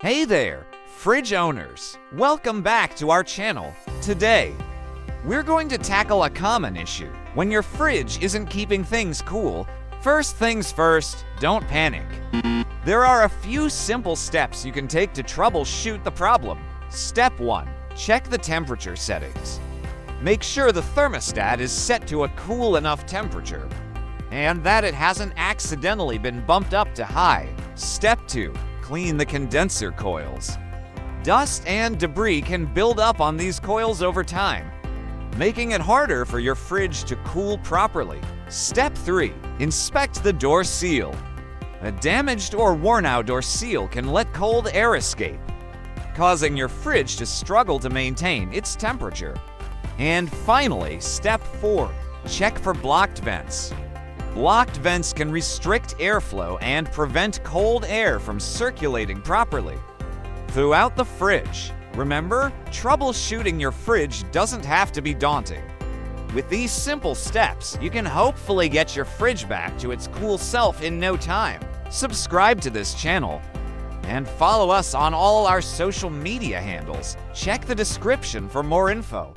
Hey there, fridge owners! Welcome back to our channel. Today, we're going to tackle a common issue. When your fridge isn't keeping things cool, first things first, don't panic. There are a few simple steps you can take to troubleshoot the problem. Step 1. Check the temperature settings. Make sure the thermostat is set to a cool enough temperature, and that it hasn't accidentally been bumped up to high. Step 2. Clean the condenser coils. Dust and debris can build up on these coils over time, making it harder for your fridge to cool properly. Step 3. Inspect the door seal. A damaged or worn-out door seal can let cold air escape, causing your fridge to struggle to maintain its temperature. And finally, Step 4. Check for blocked vents. Blocked vents can restrict airflow and prevent cold air from circulating properly throughout the fridge. Remember, troubleshooting your fridge doesn't have to be daunting. With these simple steps, you can hopefully get your fridge back to its cool self in no time. Subscribe to this channel and follow us on all our social media handles. Check the description for more info.